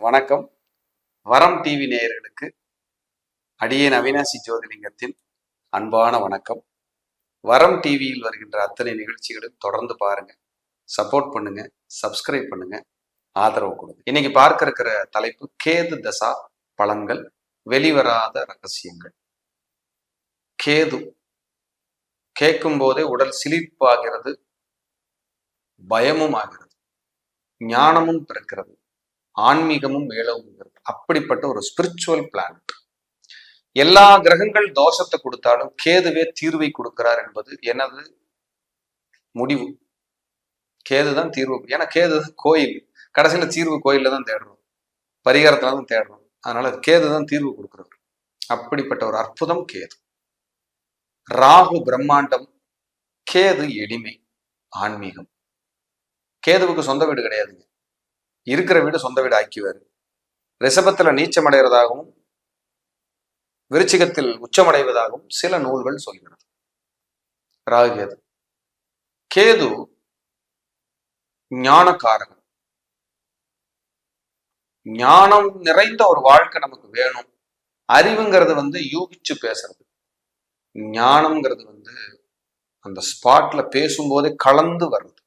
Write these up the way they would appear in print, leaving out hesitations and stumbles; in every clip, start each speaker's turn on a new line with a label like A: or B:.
A: வணக்கம். வரம் டிவி நேயர்களுக்கு அடியேன் அவினாசி ஜோதிலிங்கத்தின் அன்பான வணக்கம். வரம் டிவியில் வருகின்ற அத்தனை நிகழ்ச்சிகளும் தொடர்ந்து பாருங்க, சப்போர்ட் பண்ணுங்க, சப்ஸ்கிரைப் பண்ணுங்க, ஆதரவு கொடுங்க. இன்னைக்கு பார்க்க இருக்கிற தலைப்பு கேது தசா பலன்கள், வெளிவராத ரகசியங்கள். கேது கேட்கும் போதே உடல் சிலிர்ப்பாகிறது, பயமும் ஆகிறது, ஞானமும் பிறக்கிறது, ஆன்மீகமும் மேலோங்குகிறது. அப்படிப்பட்ட ஒரு ஸ்பிரிச்சுவல் பிளானட். எல்லா கிரகங்கள் தோஷத்தை கொடுத்தாலும் கேதுவே தீர்வை கொடுக்கிறார் என்பது எனது முடிவு. கேதுதான் தீர்வு. ஏன்னா கேதுதான் கோயில். கடைசியில தீர்வு கோயில்ல தான் தேடுறோம், பரிகாரத்துல தான் தேடுறோம். அதனால கேதுதான் தீர்வு கொடுக்கிறார். அப்படிப்பட்ட ஒரு அற்புதம் கேது. ராகு பிரம்மாண்டம், கேது எளிமை, ஆன்மீகம். கேதுவுக்கு சொந்த வீடு கிடையாதுங்க. இருக்கிற வீடு சொந்த வீடு ஆக்கிவாரு. ரிஷபத்துல நீச்சம் அடைகிறதாகவும் விருச்சிகத்தில் உச்சமடைவதாகவும் சில நூல்கள் சொல்கிறது. ராகு கேது. கேது ஞானக்காரகன். ஞானம் நிறைந்த ஒரு வாழ்க்கை நமக்கு வேணும். அறிவுங்கிறது யூகிச்சு பேசுறது. ஞானம்ங்கிறது அந்த ஸ்பாட்ல பேசும்போதே கலந்து வருது.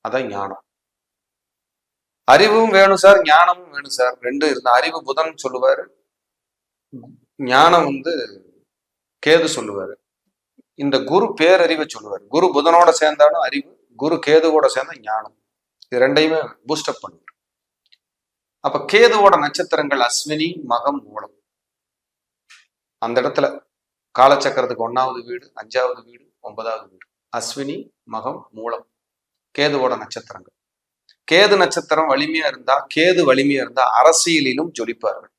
A: அதான் ஞானம். அறிவும் வேணும் சார், ஞானமும் வேணும் சார். ரெண்டு இருந்த அறிவு புதன் சொல்லுவாரு, ஞானம் கேது சொல்லுவாரு. இந்த குரு பேரறிவை சொல்லுவாரு. குரு புதனோட சேர்ந்தாலும் அறிவு, குரு கேதுவோட சேர்ந்தா ஞானம். இது ரெண்டையுமே பூஸ்டப் பண்ணுவார். அப்ப கேதுவோட நட்சத்திரங்கள் அஸ்வினி, மகம், மூலம். அந்த இடத்துல காலச்சக்கரத்துக்கு 1வது வீடு, 5வது வீடு, 9வது வீடு. அஸ்வினி, மகம், மூலம் கேதுவோட நட்சத்திரங்கள். கேது நட்சத்திரம் வலிமையா இருந்தா, கேது வலிமையா இருந்தா அரசியலிலும் ஜொலிப்பார்கள்.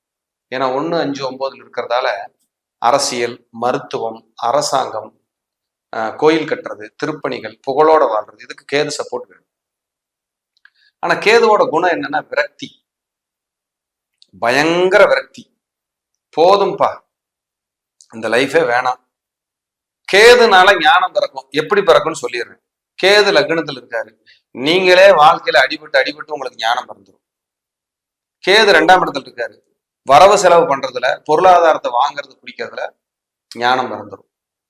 A: ஏன்னா 1, 5, 9 இருக்கிறதால அரசியல், மருத்துவம், அரசாங்கம், கோயில் கட்டுறது, திருப்பணிகள், புகழோட வாழ்றது, இதுக்கு கேது சப்போர்ட் வேணும். ஆனா கேதுவோட குணம் என்னன்னா விரக்தி, பயங்கர விரக்தி. போதும்பா, இந்த லைஃபே வேணாம். கேதுனால ஞானம் பிறக்கும். எப்படி பிறக்கும்னு சொல்லிடுறேன். கேது லக்னத்துல இருக்காரு, நீங்களே வாழ்க்கையில அடிபட்டு உங்களுக்கு ஞானம் பிறந்துடும். கேது 2ஆம் இடத்துல இருக்காரு, வரவு செலவு பண்றதுல, பொருளாதாரத்தை வாங்குறது பிடிக்கிறதுல ஞானம் பிறந்துடும்.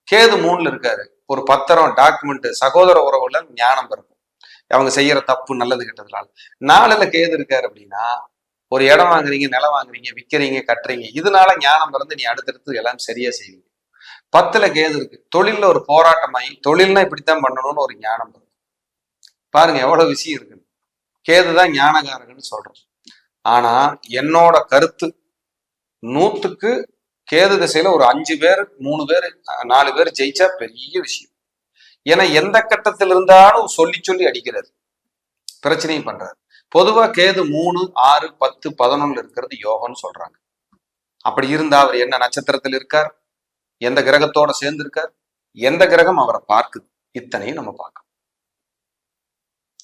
A: கேது 3ல இருக்காரு, ஒரு பத்திரம், டாக்குமெண்ட், சகோதர உறவுல ஞானம் பிறக்கும். அவங்க செய்யற தப்பு, நல்லது கெட்டதுனால. 4ல கேது இருக்காரு அப்படின்னா, ஒரு இடம் வாங்குறீங்க, நிலம் வாங்குறீங்க, விற்கிறீங்க, கட்டுறீங்க, இதனால ஞானம் பிறந்து நீ அடுத்தடுத்து எல்லாம் சரியா செய்வீங்க. 10ல கேது இருக்கு, தொழில்ல ஒரு போராட்டமாயி, தொழில்னா இப்படித்தான் பண்ணணும்னு ஒரு ஞானம் பிறக்கும். பாருங்க எவ்வளவு விஷயம் இருக்கு. கேதுதான் ஞானகாரகன்னு சொல்றோம். ஆனா என்னோட கருத்து, 100க்கு கேது திசையில ஒரு 5 பேர், 3 பேர், 4 பேர் ஜெயிச்சா பெரிய விஷயம். ஏன்னா எந்த கட்டத்தில் இருந்தாலும் சொல்லி அடிக்கிறாரு, பிரச்சனையும் பண்றாரு. பொதுவா கேது 3, 6, 10, 11 இருக்கிறது யோகம்னு சொல்றாங்க. அப்படி இருந்தா அவர் என்ன நட்சத்திரத்தில் இருக்கார், எந்த கிரகத்தோட சேர்ந்து இருக்கார், எந்த கிரகம் அவரை பார்க்குது, இத்தனையும் நம்ம பார்க்கணும்.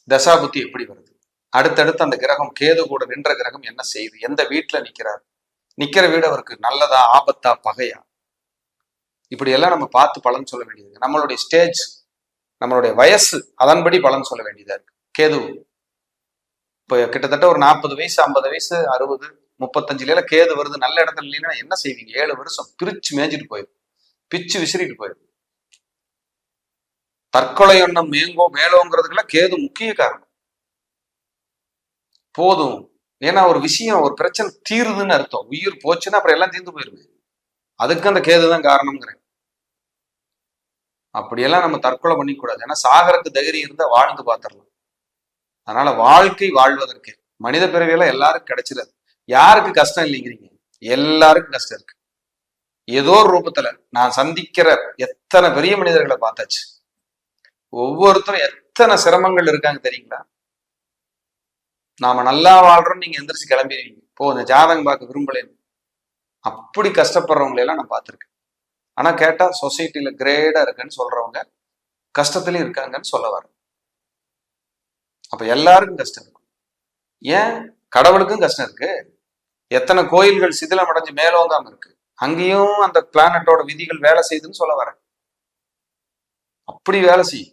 A: தசாபுத்தி எப்படி வருது, அடுத்தடுத்து அந்த கிரகம், கேது கூட நின்ற கிரகம் என்ன செய்யுது, எந்த வீட்டுல நிக்கிறார், நிக்கிற வீடு அவருக்கு நல்லதா, ஆபத்தா, பகையா, இப்படி எல்லாம் நம்ம பார்த்து பலன் சொல்ல வேண்டியது. நம்மளுடைய ஸ்டேஜ், நம்மளுடைய வயசு, அதன்படி பலன் சொல்ல வேண்டியதா இருக்கு. கேது இப்ப கிட்டத்தட்ட ஒரு 40 வயசு, 50 வயசு, 60, 35 கேது வருது, நல்ல இடத்துல இல்லைன்னா என்ன செய்வீங்க? 7 வருஷம் பிரிச்சு மேய்ஞ்சிட்டு போயிடும், பிச்சு விசிறிட்டு போயிடும். தற்கொலை எண்ணம் மேலோங்கிறதுக்குலாம் கேது முக்கிய காரணம். போதும், ஏன்னா ஒரு விஷயம், ஒரு பிரச்சனை தீருதுன்னு அர்த்தம். உயிர் போச்சுன்னா அப்புறம் எல்லாம் தீர்ந்து போயிருது. அதுக்கு அந்த கேதுதான் காரணம்ங்கிறேன். அப்படியெல்லாம் நம்ம தற்கொலை பண்ணிக்கூடாது. ஏன்னா சாகருக்கு தைரியம் இருந்தா வாழ்ந்து பார்த்துடலாம். அதனால வாழ்க்கை வாழ்வதற்கு மனித பிறவியெல்லாம் எல்லாருக்கும் கிடைச்சிடாது. யாருக்கு கஷ்டம் இல்லைங்கிறீங்க? எல்லாருக்கும் கஷ்டம் இருக்கு. ஏதோ ஒரு ரூபத்துல நான் சந்திக்கிற எத்தனை பெரிய மனிதர்களை பார்த்தாச்சு. ஒவ்வொருத்தரும் எத்தனை சிரமங்கள் இருக்காங்க தெரியுங்களா? நாம நல்லா வாழ்றோம், நீங்க எந்திரிச்சு கிளம்பிடுவீங்க, போ இந்த ஜாதகம் பார்க்க விரும்பலேன்னு. அப்படி கஷ்டப்படுறவங்களை எல்லாம் நான் பார்த்துருக்கேன். ஆனா கேட்டா சொசைட்டில கிரேடா இருக்குன்னு சொல்றவங்க கஷ்டத்துலயும் இருக்காங்கன்னு சொல்ல வர. அப்ப எல்லாருக்கும் கஷ்டம் இருக்கும். ஏன்? கடவுளுக்கும் கஷ்டம் இருக்கு. எத்தனை கோயில்கள் சிதிலம் அடைஞ்சு மேலோங்காம இருக்கு, அங்கேயும் அந்த பிளானட்டோட விதிகள் வேலை செய்யுதுன்னு சொல்ல வரேன். அப்படி வேலை செய்யும்.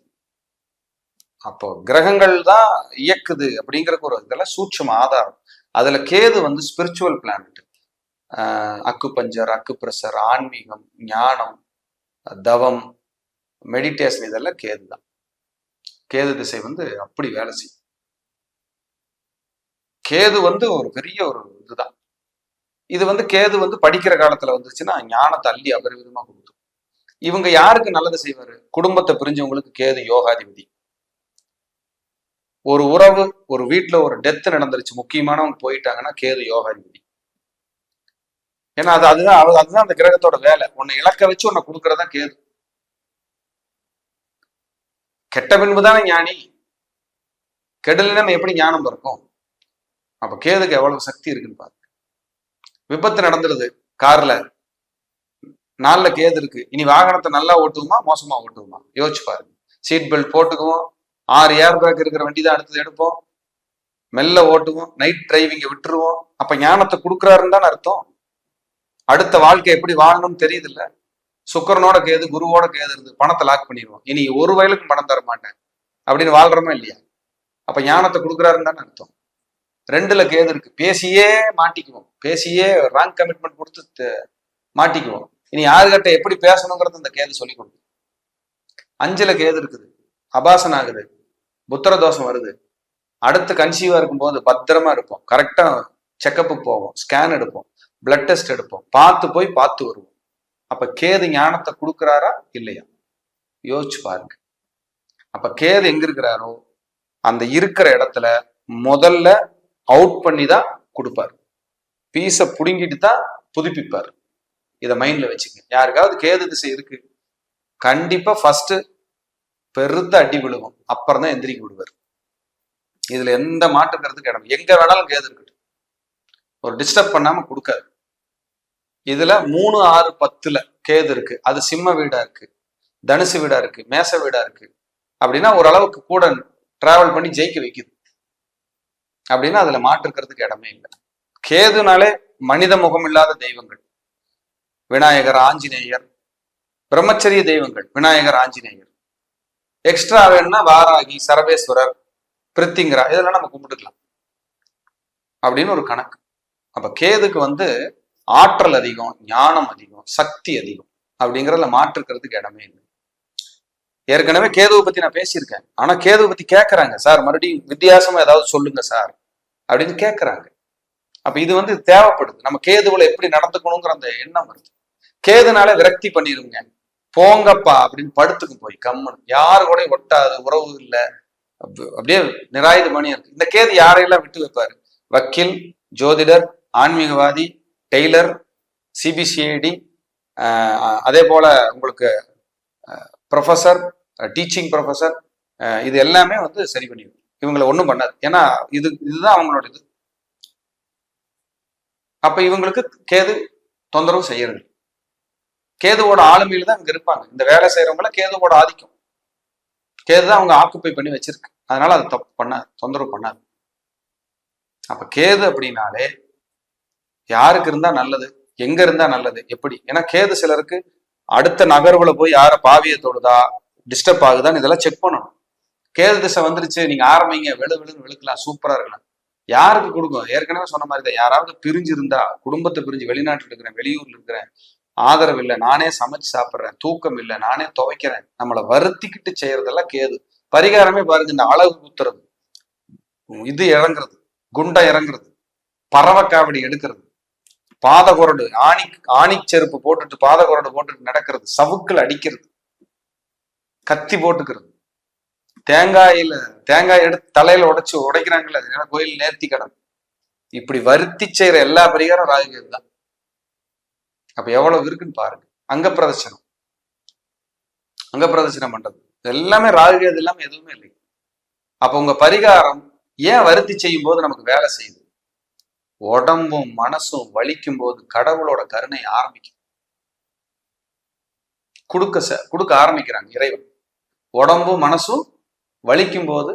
A: அப்போ கிரகங்கள் தான் இயக்குது அப்படிங்கிற ஒரு இதெல்லாம் சூட்சும ஆதாரம். அதுல கேது வந்து ஸ்பிரிச்சுவல் பிளானட். அக்குபஞ்சர், அக்குப்ரெஷர், ஆன்மீகம், ஞானம், தவம், மெடிடேஷன், இதெல்லாம் கேது தான். கேது திசை வந்து அப்படி வேலை செய்யும். கேது வந்து ஒரு பெரிய ஒரு இதுதான். இது வந்து கேது வந்து படிக்கிற காலத்துல வந்துருச்சுன்னா ஞானத்தை அள்ளி அபரிவிதமா கொடுக்கும். இவங்க யாருக்கு நல்லது செய்வாரு? குடும்பத்தை பிரிஞ்சவங்களுக்கு கேது யோகாதிபதி. ஒரு உறவு, ஒரு வீட்டுல ஒரு டெத் நடந்துருச்சு, முக்கியமானவங்க போயிட்டாங்கன்னா கேது யோகாதிபதி. ஏன்னா அதுதான் அந்த கிரகத்தோட வேலை. உன்னை இலக்க வச்சு உன்னை கொடுக்கறதா கேது. கெட்ட பின்புதானே ஞானி. கெடலினம் எப்படி ஞானம் பிறக்கும்? அப்ப கேதுக்கு எவ்வளவு சக்தி இருக்குன்னு பாருங்க. விபத்து நடந்துருது கார்ல, 4ல கேது இருக்கு. இனி வாகனத்தை நல்லா ஓட்டுவோமா மோசமா ஓட்டுவோமா யோசிச்சு பாருங்க. சீட் பெல்ட் போட்டுக்குவோம், 6 ஏர் பேக் இருக்கிற வண்டி தான் அடுத்தது எடுப்போம், மெல்ல ஓட்டுவோம், நைட் டிரைவிங்க விட்டுருவோம். அப்ப ஞானத்தை கொடுக்குறாருன்னு தானே அர்த்தம். அடுத்த வாழ்க்கை எப்படி வாழணும்னு தெரியுது இல்ல. சுக்கரனோட கேது, குருவோட கேது இருந்து பணத்தை லாக் பண்ணிடுவோம். இனி ஒரு வயலுக்கும் பணம் தர மாட்டேன் அப்படின்னு வாழ்றோமா இல்லையா? அப்ப ஞானத்தை கொடுக்குறாருன்னு தானே அர்த்தம். 2ல கேது இருக்கு, பேசியே மாட்டிக்குவோம், பேசியே ராங் கமிட்மெண்ட் கொடுத்து மாட்டிக்குவோம். இனி யாருகிட்ட எப்படி பேசணுங்கிறது அந்த கேது சொல்லி கொடுக்கும். 5ல கேது இருக்குது, அபாசன் ஆகுது, புத்திர தோஷம் வருது. அடுத்து கன்சீவா இருக்கும்போது பத்திரமா இருப்போம், கரெக்டா செக்கப்புக்கு போவோம், ஸ்கேன் எடுப்போம், பிளட் டெஸ்ட் எடுப்போம், பார்த்து வருவோம். அப்ப கேது ஞானத்தை கொடுக்குறாரா இல்லையா? யோசிச்சு பாருங்க. அப்ப கேது எங்க இருக்கிறாரோ அந்த இருக்கிற இடத்துல முதல்ல அவுட் பண்ணி தான் கொடுப்பாரு. பீஸை புடுங்கிட்டு தான் புதுப்பிப்பாரு. இதை மைண்ட்ல வச்சுக்க. யாருக்காவது கேது திசை இருக்கு, கண்டிப்பா ஃபர்ஸ்ட் பெருத்த அடி விழுகும், அப்புறம் தான் எந்திரிக்க விடுவார். இதுல எந்த மாற்றுக்கிறதுக்கு இடம். எங்க வேணாலும் கேது இருக்கட்டும், ஒரு டிஸ்டர்ப் பண்ணாம கொடுக்காது. இதுல 3, 6, 10ல கேது இருக்கு, அது சிம்ம வீடா இருக்கு, தனுசு வீடா இருக்கு, மேச வீடா இருக்கு அப்படின்னா ஓரளவுக்கு கூட டிராவல் பண்ணி ஜெயிக்க வைக்குது அப்படின்னா அதுல மாற்றுக்கிறதுக்கு இடமே இல்லை. கேதுனாலே மனித முகம் இல்லாத தெய்வங்கள், விநாயகர், ஆஞ்சநேயர், பிரம்மச்சரிய தெய்வங்கள், விநாயகர், ஆஞ்சநேயர். எக்ஸ்ட்ரா வேணும்னா வாராகி, சரபேஸ்வரர், பிரித்திங்கரா, இதெல்லாம் நம்ம கும்பிட்டுக்கலாம் அப்படின்னு ஒரு கணக்கு. அப்ப கேதுக்கு வந்து ஆற்றல் அதிகம், ஞானம் அதிகம், சக்தி அதிகம் அப்படிங்கிறதுல மாற்றுக்கிறதுக்கு இடமே இல்லை. ஏற்கனவே கேதுவை பத்தி நான் பேசியிருக்கேன். ஆனா கேதுவை பத்தி கேட்கறாங்க, சார் மறுபடியும் வித்தியாசமா ஏதாவது சொல்லுங்க சார் அப்படின்னு கேட்கறாங்க. அப்ப இது வந்து தேவைப்படுது. நம்ம கேதுவுல எப்படி நடந்துக்கணுங்கிற அந்த எண்ணம் வருது. கேதுனால விரக்தி பண்ணிருங்க, போங்கப்பா அப்படின்னு படுத்துக்கும் போய் கம்முன்னு, யாரு கூட ஒட்டாது, உறவு இல்லை, அப்படியே நிராயுத மணியா இருக்கு. இந்த கேது யாரையெல்லாம் விட்டு வைப்பாரு? வக்கீல், ஜோதிடர், ஆன்மீகவாதி, டெய்லர், சிபிசிஐடி, அதே போல உங்களுக்கு ப்ரொஃபஸர், டீச்சிங் ப்ரொஃபஸர், இது எல்லாமே வந்து சரி பண்ணிடும். இவங்களை ஒன்றும் பண்ணாது. ஏன்னா இதுதான் அவங்களோட இது. அப்ப இவங்களுக்கு கேது தொந்தரவு செய்யறது. கேதுவோட ஆளுமையில தான் இங்க இருப்பாங்க. இந்த வேலை செய்யறவங்கள கேதுவோட ஆதிக்கம், கேதுதான் அவங்க ஆக்குப்பை பண்ணி வச்சிருக்கு. அதனால அது தப்பு பண்ணாது, தொந்தரவு பண்ணாது. அப்ப கேது அப்படின்னாலே யாருக்கு இருந்தா நல்லது, எங்க இருந்தா நல்லது, எப்படி? ஏன்னா கேது சிலருக்கு அடுத்த நகர்வுல போய் யார பாவிய தொடுதா, டிஸ்டர்ப் ஆகுதான்னு இதெல்லாம் செக் பண்ணணும். கேது திசை வந்துருச்சு, நீங்க ஆரம்பிங்க, வெளுன்னு வெளுக்கலாம், சூப்பரா இருக்கலாம். யாருக்கு கொடுக்கும்? ஏற்கனவே சொன்ன மாதிரி தான், யாராவது பிரிஞ்சு இருந்தா, குடும்பத்தை பிரிஞ்சு வெளிநாட்டுல இருக்கிறேன், வெளியூர்ல இருக்கிறேன், ஆதரவு இல்லை, நானே சமைச்சு சாப்பிட்றேன், தூக்கம் இல்லை, நானே துவைக்கிறேன், நம்மளை வருத்திக்கிட்டு செய்யறதெல்லாம் கேது. பரிகாரமே பாருங்க, இந்த அளவு குத்துறது, இது இறங்குறது, குண்டை இறங்குறது, பறவை காவடி எடுக்கிறது, பாதகுரடு, ஆணி செருப்பு போட்டுட்டு பாதகுரடு போட்டுட்டு நடக்கிறது, சவுக்குல அடிக்கிறது, கத்தி போட்டுக்கிறது, தேங்காய் எடுத்து தலையில உடைக்கிறாங்கல்ல, கோயில் நேர்த்தி கடன், இப்படி வருத்தி செய்யற எல்லா பரிகாரம் ராகுகேது தான். அப்ப எவ்வளவு இருக்குன்னு பாருங்க. அங்க பிரதட்சணம் பண்றது எல்லாமே ராகுகேது இல்லாம எதுவுமே இல்லை. அப்ப உங்க பரிகாரம் ஏன் வருத்தி செய்யும் போது நமக்கு வேலை செய்யுது? உடம்பும் மனசும் வலிக்கும் போது கடவுளோட கருணை ஆரம்பிக்கும், கொடுக்க ஆரம்பிக்கிறாங்க இறைவன். உடம்பும் மனசும் வலிக்கும் போது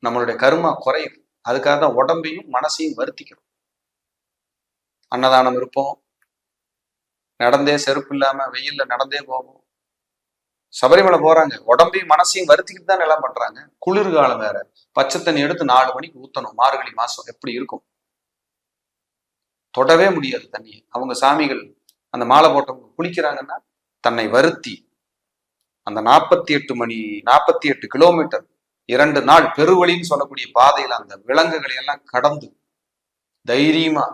A: நம்மளுடைய கருமா குறையுது. அதுக்காக தான் உடம்பையும் மனசையும் வருத்திக்கிறோம். அன்னதானம் இருப்போம், நடந்தே செருப்பு இல்லாம வெயில்ல நடந்தே போவோம். சபரிமலை போறாங்க, உடம்பையும் மனசையும் வருத்திக்கிட்டு தான் எல்லாம் பண்றாங்க. குளிர்காலம் வேற, பச்சை தண்ணி எடுத்து 4 மணிக்கு ஊத்தணும், மார்கழி மாசம் எப்படி இருக்கும்? தொடவே முடியாது தண்ணியை. அவங்க சாமிகள் அந்த மாலை போட்டவங்க குளிக்கிறாங்கன்னா தன்னை வருத்தி அந்த 48 கிலோமீட்டர் 2 நாள் பெருவழின்னு சொல்லக்கூடிய பாதையில அந்த விலங்குகளை எல்லாம் கடந்து தைரியமா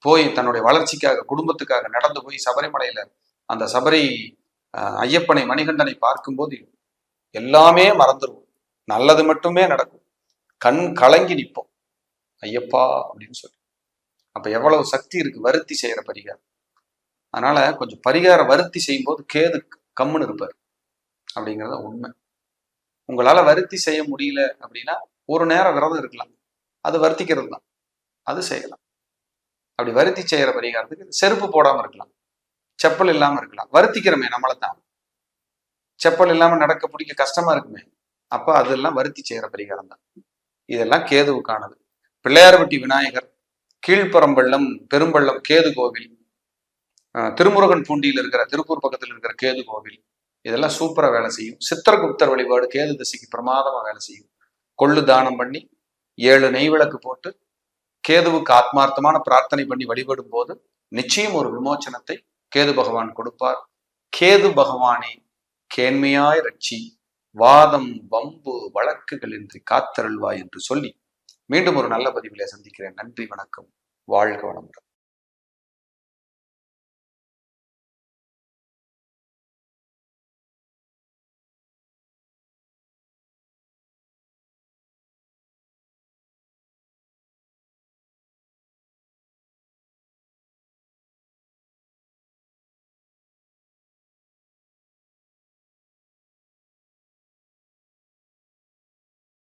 A: போய் தன்னுடைய வளர்ச்சிக்காக குடும்பத்துக்காக நடந்து போய் சபரிமலையில அந்த சபரி ஐயப்பனை மணிகண்டனை பார்க்கும்போது எல்லாமே மறந்துடுவோம், நல்லது மட்டுமே நடக்கும், கண் கலங்கி நிற்போம் ஐயப்பா அப்படின்னு சொல்லி. அப்ப எவ்வளவு சக்தி இருக்கு வருத்தி செய்யற பரிகாரம். அதனால கொஞ்சம் பரிகாரம் வருத்தி செய்யும் போது கேது கம்முன்னு இருப்பார் அப்படிங்கிறத உண்மை. உங்களால வருத்தி செய்ய முடியல அப்படின்னா ஒரு நேரம் விரதம் இருக்கலாம், அது வருத்திக்கிறது தான், அது செய்யலாம். அப்படி வருத்தி செய்யற பரிகாரத்துக்கு செருப்பு போடாம இருக்கலாம், செப்பல் இல்லாம இருக்கலாம். வருத்திக்கிறோமே நம்மளைத்தான், செப்பல் இல்லாம நடக்க பிடிக்க கஷ்டமா இருக்குமே, அப்ப அதெல்லாம் வருத்தி செய்யற பரிகாரம் தான். இதெல்லாம் கேதுவுக்கானது. பிள்ளையார்பட்டி விநாயகர், கீழ்பரம்பள்ளம் பெரும்பள்ளம் கேது கோவில், திருமுருகன் பூண்டியில் இருக்கிற திருப்பூர் பக்கத்தில் இருக்கிற கேது கோவில், இதெல்லாம் சூப்பரா வேலை செய்யும். சித்திரகுப்தர் வழிபாடு கேது திசைக்கு பிரமாதமா வேலை செய்யும். கொள்ளு தானம் பண்ணி 7 நெய் விளக்கு போட்டு கேதுவுக்கு ஆத்மார்த்தமான பிரார்த்தனை பண்ணி வழிபடும் போது நிச்சயம் ஒரு விமோச்சனத்தை கேது பகவான் கொடுப்பார். கேது பகவானே கேண்மையாய் ரட்சி, வாதம் வம்பு வழக்குகள் இன்றி காத்தருள்வாய் என்று சொல்லி மீண்டும் ஒரு நல்ல பதிவிலே சந்திக்கிறேன். நன்றி, வணக்கம், வாழ்க வளமுடன்.